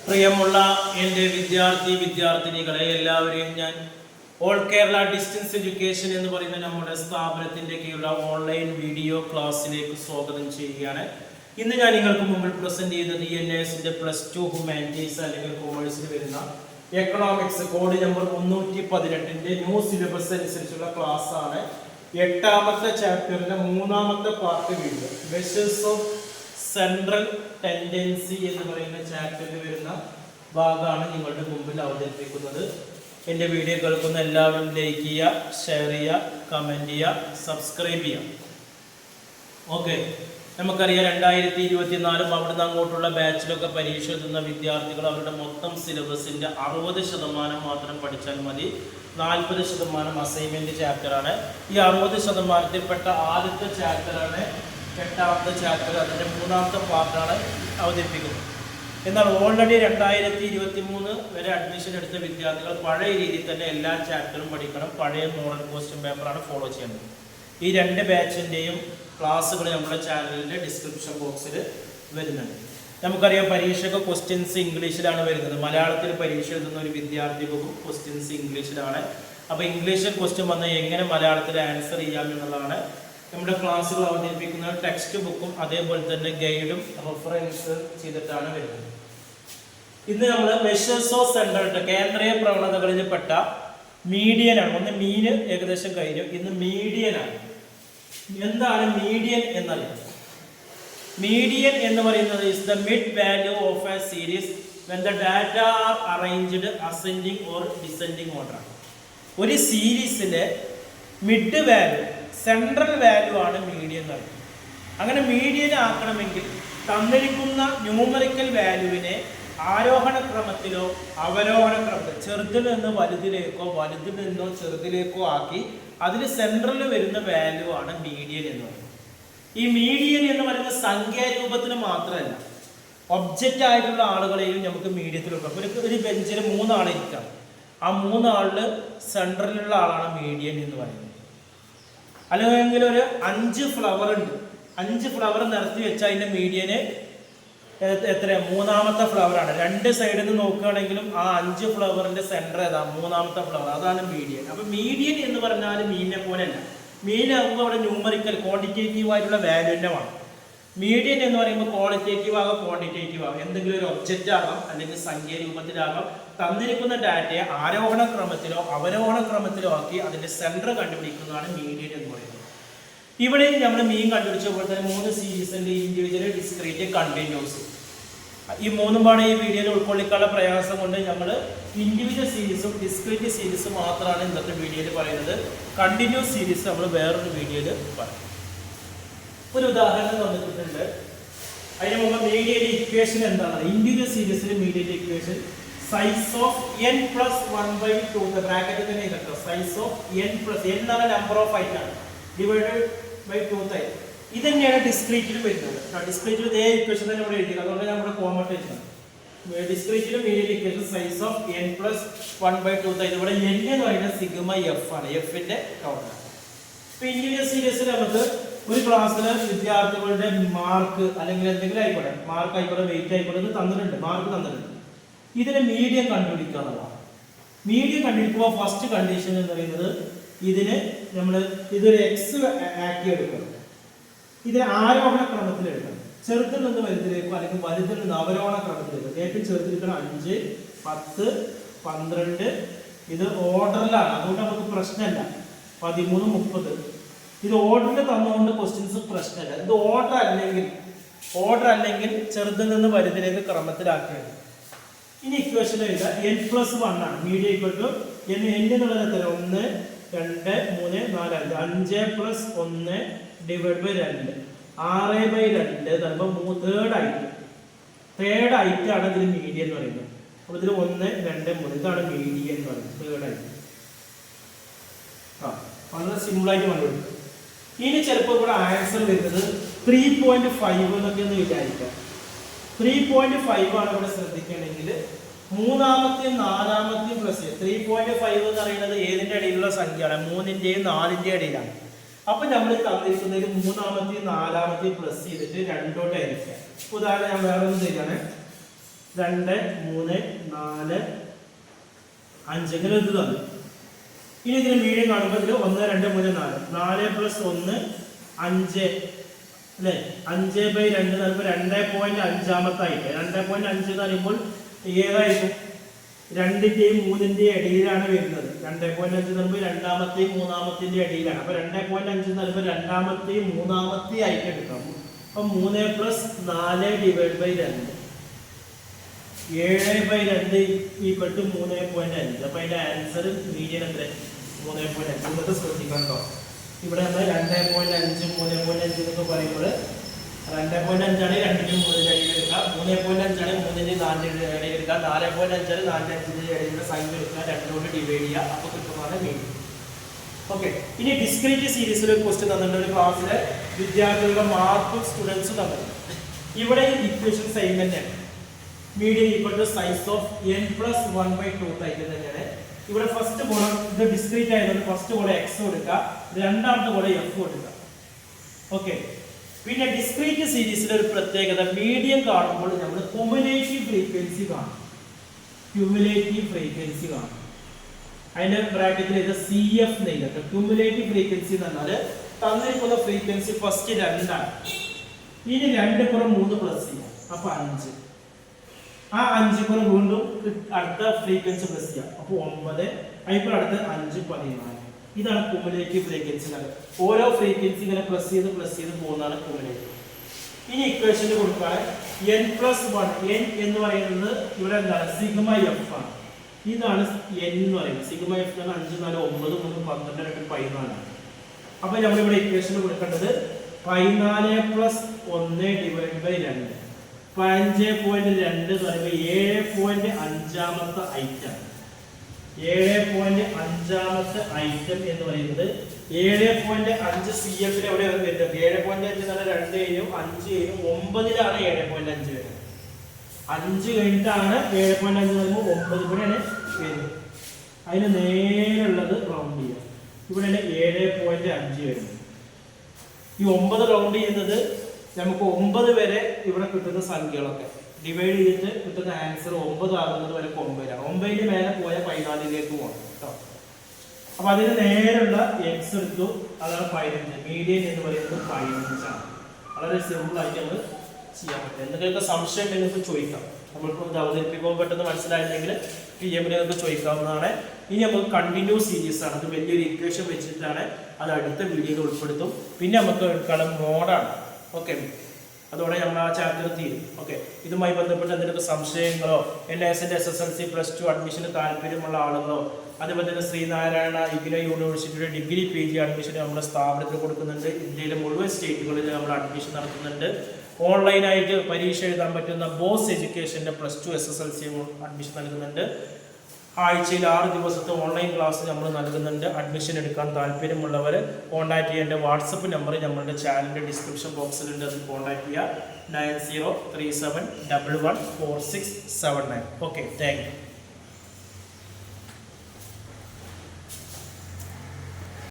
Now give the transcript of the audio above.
പ്രിയമുള്ള എൻ്റെ വിദ്യാർത്ഥിനികളെ എല്ലാവരെയും ഞാൻ ഓൾ കേരള ഡിസ്റ്റൻസ് എഡ്യൂക്കേഷൻ എന്ന് പറയുന്ന നമ്മുടെ സ്ഥാപനത്തിൻ്റെ കീഴിലുള്ള ഓൺലൈൻ വീഡിയോ ക്ലാസ്സിലേക്ക് സ്വാഗതം ചെയ്യുകയാണ്. ഇന്ന് ഞാൻ നിങ്ങൾക്ക് മുമ്പിൽ പ്രസന്റ് ചെയ്തത് ENS +2 ഹ്യൂമാനിറ്റീസ് അല്ലെങ്കിൽ കൊമേഴ്സിൽ വരുന്ന economics code number 318 new syllabus അനുസരിച്ചുള്ള ക്ലാസ് ആണ്. 8ാമത്തെ ചാപ്റ്ററിന്റെ 3ാമത്തെ part video measures of central tendency എന്ന് പറയുന്ന ചാപ്റ്ററിൽ വരുന്ന ഭാഗമാണ് നിങ്ങളുടെ മുമ്പിൽ അവതരിപ്പിക്കുന്നത്. എൻ്റെ വീഡിയോ കേൾക്കുന്ന എല്ലാവരും ലൈക്ക് ചെയ്യുക, ഷെയർ ചെയ്യുക, കമൻറ്റ് ചെയ്യുക, സബ്സ്ക്രൈബ് ചെയ്യുക. ഓക്കെ, നമുക്കറിയാം 2024 അവിടുന്ന് അങ്ങോട്ടുള്ള ബാച്ചിലൊക്കെ പരീക്ഷ എഴുതുന്ന വിദ്യാർത്ഥികൾ അവരുടെ മൊത്തം സിലബസിൻ്റെ 60% മാത്രം പഠിച്ചാൽ മതി. 40% അസൈൻമെൻറ്റ് ചാപ്റ്ററാണ്. ഈ 60%ത്തിൽപ്പെട്ട ആദ്യത്തെ ചാപ്റ്ററാണ് 8ാമത്തെ ചാപ്റ്റർ. അതിൻ്റെ 3ാമത്തെ പാർട്ടാണ് അവതരിപ്പിക്കുന്നത്. എന്നാൽ ഓൾറെഡി 2023 വരെ അഡ്മിഷൻ എടുത്ത വിദ്യാർത്ഥികൾ പഴയ രീതിയിൽ തന്നെ എല്ലാ ചാപ്റ്ററും പഠിക്കണം. പഴയ മോഡൽ ക്വസ്റ്റ്യൻ പേപ്പറാണ് ഫോളോ ചെയ്യേണ്ടത്. ഈ 2 ബാച്ചിൻ്റെയും ക്ലാസ്സുകൾ നമ്മുടെ ചാനലിൻ്റെ ഡിസ്ക്രിപ്ഷൻ ബോക്സിൽ വരുന്നുണ്ട്. നമുക്കറിയാം പരീക്ഷയ്ക്ക് ക്വസ്റ്റ്യൻസ് ഇംഗ്ലീഷിലാണ് വരുന്നത്. മലയാളത്തിൽ പരീക്ഷ എഴുതുന്ന ഒരു വിദ്യാർത്ഥിക്കും ക്വസ്റ്റ്യൻസ് ഇംഗ്ലീഷിലാണ്. അപ്പോൾ ഇംഗ്ലീഷിൽ ക്വസ്റ്റ്യൻ വന്നാൽ എങ്ങനെ മലയാളത്തിൽ ആൻസർ ചെയ്യാം എന്നുള്ളതാണ് നമ്മുടെ ക്ലാസ്സുകൾ അവതരിപ്പിക്കുന്ന ടെക്സ്റ്റ് ബുക്കും അതേപോലെ തന്നെ ഗൈഡും റെഫറൻസ് ചെയ്തിട്ടാണ് വരുന്നത്. ഇന്ന് നമ്മൾ മെഷേഴ്സ് ഓഫ് സെൻട്രൽ കേന്ദ്രീയ പ്രവണതകളിൽ പെട്ട മീഡിയനാണ്. ഒന്ന് മീന് ഏകദേശം കഴിഞ്ഞു, ഇന്ന് മീഡിയനാണ്. എന്താണ് മീഡിയൻ എന്നറിയാം? മീഡിയൻ എന്ന് പറയുന്നത് is the mid value of A series when the data R arranged ascending or descending order. ഒരു സീരീസിലെ മിഡ് വാല്യൂ, സെൻട്രൽ വാല്യൂ ആണ് മീഡിയൻ എന്ന് പറയുന്നത്. അങ്ങനെ മീഡിയൻ ആക്കണമെങ്കിൽ തന്നിരിക്കുന്ന ന്യൂമറിക്കൽ വാല്യൂവിനെ ആരോഹണ ക്രമത്തിലോ അവരോഹണ ക്രമത്തിലോ ചെറുതിൽ നിന്ന് വലുതിലേക്കോ വലുതിൽ നിന്നോ ചെറുതിലേക്കോ ആക്കി അതിൽ സെൻട്രൽ വരുന്ന വാല്യൂ ആണ് മീഡിയൻ എന്ന് പറയുന്നത്. ഈ മീഡിയൻ എന്ന് പറയുന്ന സംഖ്യാരൂപത്തിന് മാത്രമല്ല, ഒബ്ജക്റ്റ് ആയിട്ടുള്ള ആളുകളെയും നമുക്ക് മീഡിയത്തിൽ വെക്കാം. ഒരു ബെഞ്ചിൽ 3 ആളിരിക്കാം. ആ 3 ആളിൽ സെൻട്രലിലുള്ള ആളാണ് മീഡിയൻ എന്ന് പറയുന്നത്. അല്ലെങ്കിൽ ഒരു 5 ഫ്ലവർ ഉണ്ട്, 5 ഫ്ലവർ നിരത്തി വെച്ചാൽ അതിൻ്റെ മീഡിയന് എത്ര? 3ാമത്തെ ഫ്ലവറാണ്. 2 സൈഡിൽ നിന്ന് നോക്കുകയാണെങ്കിലും ആ 5 ഫ്ലവറിന്റെ സെന്റർ ഏതാ? 3ാമത്തെ ഫ്ലവർ, അതാണ് മീഡിയൻ. അപ്പൊ മീഡിയൻ എന്ന് പറഞ്ഞാൽ മീനിനെ പോലെയല്ല. മീനാകുമ്പോൾ അവിടെ ന്യൂമറിക്കൽ ക്വാണ്ടിറ്റേറ്റീവ് ആയിട്ടുള്ള വാല്യൂ തന്നെ വേണം. മീഡിയൻ എന്ന് പറയുമ്പോൾ ക്വാളിറ്റേറ്റീവ് ആകാം, ക്വാണ്ടിറ്റേറ്റീവ് ആകാം, എന്തെങ്കിലും ഒരു ഒബ്ജക്റ്റ് ആകാം, അല്ലെങ്കിൽ സംഖ്യ രൂപത്തിലാകാം. തന്നിരിക്കുന്ന ഡാറ്റയെ ആരോഹണ ക്രമത്തിലോ അവരോഹണ ക്രമത്തിലോ ആക്കി അതിന്റെ സെന്റർ കണ്ടുപിടിക്കുന്നതാണ് മീഡിയൻ എന്ന് പറയുന്നത്. ഇവിടെ നമ്മൾ മീൻ കണ്ടുപിടിച്ച പോലെ തന്നെ 3 സീരീസിന്റെ ഇൻഡിവിജ്വൽ, ഡിസ്ക്രീറ്റ്, കണ്ടിന്യൂസ്. ഈ 3 പാടെ ഈ വീഡിയോയിൽ ഉൾക്കൊള്ളിക്കാനുള്ള പ്രയാസം കൊണ്ട് നമ്മൾ ഇൻഡിവിജ്വൽ സീരീസും ഡിസ്ക്രീറ്റ് സീരീസും മാത്രമാണ് ഇന്നത്തെ വീഡിയോയിൽ പറയുന്നത്. കണ്ടിന്യൂസ് സീരീസ് നമ്മൾ വേറൊരു വീഡിയോയിൽ പറയും. ഒരു ഉദാഹരണം തന്നിട്ടുണ്ട്. അതിന് മുമ്പ് മീഡിയന്റെ ഇക്വേഷൻ എന്താണ്? ഇൻഡിവിജ്വൽ സീരീസിലെ മീഡിയന്റെ ഇക്വേഷൻ സൈസ് ഓഫ് n+1/2 ബ്രാക്കറ്റിൽ തന്നെ ഇതൊക്കെ സൈസ് ഓഫ് n+n എന്നാണ് നമ്പർ ഓഫ് ഐറ്റാണ് ഡിവൈഡഡ് ബൈ 2. ഇത് തന്നെയാണ് ഡിസ്ക്രീറ്റിലും വരുന്നത്. ഡിസ്ക്രീറ്റിൽ ഇതേ ഇക്വേഷൻ തന്നെ ഇവിടെ എഴുതിയത്, അതുകൊണ്ട് നമ്മുടെ കോമൺ എഴുതുന്നത്. ഡിസ്ക്രീറ്റിലും median equation size of n+1/2. ഇവിടെ n എന്ന് പറയുന്നത് സിഗ്മ എഫ് ആണ്, എഫിന്റെ കൗണ്ട്. ഇപ്പൊ ഇൻഡിവിജ്വൽ സീരീസിൽ നമുക്ക് ഒരു ക്ലാസ്സിലെ വിദ്യാർത്ഥികളുടെ മാർക്ക് അല്ലെങ്കിൽ എന്തെങ്കിലും ആയിക്കോട്ടെ, മാർക്ക് ആയിക്കോട്ടെ, വെയിറ്റ് ആയിക്കോട്ടെ, ഇത് തന്നിട്ടുണ്ട്, മാർക്ക് തന്നിട്ടുണ്ട്. ഇതിനെ മീഡിയൻ കണ്ടുപിടിക്കുക എന്നുള്ളതാണ്. മീഡിയൻ കണ്ടുപിടിക്കുമ്പോൾ ഫസ്റ്റ് കണ്ടീഷൻ എന്ന് പറയുന്നത് ഇതിന് നമ്മൾ ഇതൊരു എക്സ് ആക്കി എടുക്കണം. ഇതിനെ ആരോഹണ ക്രമത്തിൽ എടുക്കണം. ചെറുതിൽ നിന്ന് വലുതിലേക്കോ അല്ലെങ്കിൽ വലുതിൽ നിന്ന് അവരോഹണ ക്രമത്തിലേക്ക്. ഏറ്റവും ചെറുതിരിക്കണം 5, 10, 12. ഇത് ഓർഡറിലാണ്, അതുകൊണ്ട് നമുക്ക് പ്രശ്നമല്ല. 13, 30. ഇത് ഓർഡറിൽ തന്നുകൊണ്ട് ക്വസ്റ്റ്യൻസ് പ്രശ്നമല്ല. ഇത് ഓർഡർ അല്ലെങ്കിൽ ചെറുതിൽ നിന്ന് വലുതിലേക്ക് ക്രമത്തിലാക്കിയത്. ഇനി ഇക്വേഷൻ എഴുതുക. n+1 ആണ് മീഡിയം ഈക്വൽ ടു n എന്നുള്ളത് എത്ര? 1, 2, 3, 4, 5. 5+1 ഡിവൈഡ് ബൈ 2, 6/2 തരുമ്പോൾ തേർഡ് ഐറ്റം ആണ് ഇതിൽ മീഡിയൻ എന്ന് പറയുന്നത്. അപ്പോൾ ഇതിൽ 1, 2, 3 ഇതാണ് മീഡിയൻ എന്ന് പറയുന്നത്, തേർഡ് ഐറ്റം. വളരെ സിമ്പിളായിട്ട് കണ്ടുപിടിക്കും. ഇനി ചിലപ്പോൾ ഇവിടെ ആൻസർ വരുന്നത് 3.5 എന്നൊക്കെ ഒന്ന് വിചാരിക്കാം. 3.5 ആണ് ഇവിടെ ശ്രദ്ധിക്കണമെങ്കിൽ 3ാമത്തെയും 4ാമത്തെയും പ്ലസ് 3.5 എന്ന് പറയുന്നത് ഏതിൻ്റെ ഇടയിലുള്ള സംഖ്യയാണ്? 3ന്റെയും 4ന്റെയും ഇടയിലാണ്. അപ്പൊ നമ്മൾ തന്നിരിക്കുന്നതിൽ 3ാമത്തെയും 4ാമത്തെയും പ്ലസ് ചെയ്തിട്ട് 2 ആയിരിക്കാം. ഉദാഹരണം ഞാൻ വേറെ ഒന്നും ചെയ്യാണ്. 2 3 4 5 ഇങ്ങനെ ഇത് തന്നു. ഇനി ഇതിന് മീഡിയം കാണുമ്പോൾ ഇതിൽ 1 2 3 4 4 + 1 5 അല്ലേ 5/2 എന്ന് പറയുമ്പോൾ 2.5 2.5 എന്ന് പറയുമ്പോൾ ഏതായിരിക്കും 2ന്റെയും 3ന്റെയും ഇടയിലാണ് വരുന്നത്. 2.5 എന്ന് പറയുമ്പോൾ രണ്ടാമത്തെയും മൂന്നാമത്തെയും ഇടയിലാണ്. അപ്പോൾ 2.5 എന്ന് പറയുമ്പോൾ രണ്ടാമത്തെയും മൂന്നാമത്തെയും ആയിട്ട് എടുക്കാം. അപ്പോൾ 3 + 4 ÷ 2 7/2 = 3.5. അപ്പോൾ അതിന്റെ ആൻസർ മീഡിയൻ എത്ര 3.5. ഇന്നത്തെ ശ്രദ്ധിക്കണം കേട്ടോ. ഇവിടെ നമ്മൾ 2.5 3.5 എന്നൊക്കെ പറയുമ്പോൾ 2.5 ആണ് 2ന്റെയും 3ന്റെയും ഇടയിൽ എടുക്കുക. 3.5 ആണ് 3ന്റെയും 4ന്റെയും ഇടയിൽ എടുക്കുക. 4.5 ആണ് 4ന്റെയും 5ന്റെയും ഇടയിൽ സൈൻ എടുക്കുക. 2 കൊണ്ട് ഡിവൈഡ് ചെയ്യുക. അപ്പോൾ കിട്ടുന്നതാണ് മീഡിയൻ. ഓക്കെ. ഇനി ഡിസ്ക്രീറ്റ് സീരീസിൽ ഒരു ക്വസ്റ്റ്യൻ തന്നിട്ടുണ്ട്. ഒരു ക്ലാസ്സിലെ വിദ്യാർത്ഥികളുടെ മാർക്കും സ്റ്റുഡൻസും തന്നിട്ടുണ്ട്. ഇവിടെ ഈ ഇക്വേഷൻ സെയിം തന്നെയാണ്. Median = size of n + 1/2 type തന്നെയാണ്. ഇവിടെ ഫസ്റ്റ് കോളം ഇത് ഡിസ്ക്രീറ്റ് ആയതുകൊണ്ട് ഫസ്റ്റ് കോളം x കൊടുക്കുക, രണ്ടാമത്തെ കോളം f കൊടുക്കുക. ഓക്കെ. പിന്നെ ഡിസ്ക്രീറ്റ് സീരീസിലെ ഒരു പ്രത്യേകത മീഡിയൻ കാണുമ്പോൾ നമ്മൾ ക്യുമുലേറ്റീവ് ഫ്രീക്വൻസി കാണും. ക്യുമുലേറ്റീവ് ഫ്രീക്വൻസി കാണും. അതിന്റെ ബ്രാക്കറ്റിൽ ഇത് CF എന്നെഴുതട്ടെ. ക്യുമുലേറ്റീവ് ഫ്രീക്വൻസി എന്ന് പറഞ്ഞാൽ തന്നിരിക്കുന്ന ഫ്രീക്വൻസി ഫസ്റ്റ് 2 ആണ്. ഇനി 2 + 3 പ്ലസ് ചെയ്യാം. അപ്പൊ 5. ആ 5 + വീണ്ടും അടുത്ത ഫ്രീക്വൻസി പ്ലസ് ചെയ്യാം. അപ്പോൾ 9. അതിപ്പോൾ അടുത്ത 5 14. ഇതാണ് ക്യുമുലേറ്റീവ് ഫ്രീക്വൻസി. ഓരോ ഫ്രീക്വൻസി ഇങ്ങനെ പ്ലസ് ചെയ്ത് പോകുന്നതാണ് ക്യുമുലേറ്റീവ്. ഇനി ഇക്വേഷനിൽ കൊടുക്കുകയാണ് n + 1. n എന്ന് പറയുന്നത് ഇവിടെ എന്താണ് സിഗ്മ f ആണ്. ഇതാണ് n എന്ന് പറയുന്നത്. സിഗ്മ f എന്ന് പറഞ്ഞാൽ 5 4 9 3 12 2 14. അപ്പോൾ നമ്മളിവിടെ ഇക്വേഷനിൽ കൊടുക്കേണ്ടത് 14 + 1 ÷ 2. 5.2 എന്ന് പറയുമ്പോൾ 7.5ാമത്തെ ഐറ്റം. 7.5ാമത്തെ ഐറ്റം എന്ന് പറയുന്നത് 7.5 CF എവിടെ വരുന്നത്? 7.5 എന്ന് പറഞ്ഞാൽ 2 5 9ലാണ് 7.5 വരുന്നത്. 5 കഴിഞ്ഞിട്ടാണ് 7.5 എന്ന് പറയുമ്പോൾ 9 കൂടെയാണ് വരുന്നത്. അതിന് നേരെയുള്ളത് റൗണ്ട് ചെയ്യുക. ഇവിടെയാണ് 7.5 വരുന്നത്. ഈ 9 റൗണ്ട് ചെയ്യുന്നത് നമുക്ക് 9 വരെ ഇവിടെ കിട്ടുന്ന സംഖ്യകളൊക്കെ ഡിവൈഡ് ചെയ്തിട്ട് കിട്ടുന്ന ആൻസർ 9 ആകുന്നത് വരെ 9 ആണ്. 9ന് മേലെ പോയ 14ലേക്ക് പോകണം കേട്ടോ. അപ്പൊ അതിന് നേരെയുള്ള x എടുത്തു, അതാണ് 15. മീഡിയൻ എന്ന് പറയുന്നത് 15 ആണ്. വളരെ സിമ്പിൾ ആയിട്ട് നമ്മൾ ചെയ്യാൻ പറ്റും. എന്തെങ്കിലുമൊക്കെ സംശയം നിങ്ങൾക്ക് ചോദിക്കാം. നമ്മളിപ്പോൾ ഇത് അവതരിപ്പിക്കുമ്പോൾ പെട്ടെന്ന് മനസ്സിലായില്ലെങ്കിൽ PM നിങ്ങൾക്ക് ചോദിക്കാവുന്നതാണ്. ഇനി നമുക്ക് കണ്ടിന്യൂ സീരീസ് ആണ്. അത് വലിയൊരു ഇക്വേഷൻ വെച്ചിട്ടാണ്. അത് അടുത്ത വീഡിയോയിൽ ഉൾപ്പെടുത്തും. പിന്നെ നമുക്ക് എടുക്കണം മോഡാണ്. ഓക്കെ. അതോടെ നമ്മൾ ആ ചാപ്റ്റർ തീരും. ഓക്കെ. ഇതുമായി ബന്ധപ്പെട്ട് എന്തെങ്കിലും സംശയങ്ങളോ NSന്റെ SSLC +2 അഡ്മിഷന് താല്പര്യമുള്ള ആളുകളോ അതുപോലെ തന്നെ ശ്രീനാരായണ ഇഗ്നോ യൂണിവേഴ്സിറ്റിയുടെ ഡിഗ്രി PG അഡ്മിഷൻ നമ്മുടെ സ്ഥാപനത്തിൽ കൊടുക്കുന്നുണ്ട്. ഇന്ത്യയിലെ മുഴുവൻ സ്റ്റേറ്റുകളിൽ നമ്മൾ അഡ്മിഷൻ നടത്തുന്നുണ്ട്. ഓൺലൈനായിട്ട് പരീക്ഷ എഴുതാൻ പറ്റുന്ന ബോസ് എഡ്യൂക്കേഷൻ്റെ +2 SSLC അഡ്മിഷൻ നൽകുന്നുണ്ട്. ആഴ്ചയിൽ 6 ദിവസത്തെ ഓൺലൈൻ ക്ലാസ് നമ്മൾ നൽകുന്നുണ്ട്. അഡ്മിഷൻ എടുക്കാൻ താല്പര്യമുള്ളവർ കോൺടാക്ട് ചെയ്യേണ്ട വാട്സപ്പ് നമ്പർ നമ്മളുടെ ചാനലിൻ്റെ ഡിസ്ക്രിപ്ഷൻ ബോക്സിലുണ്ട്. അതിൽ കോൺടാക്ട് ചെയ്യുക 9037114679. ഓക്കെ. Thank you.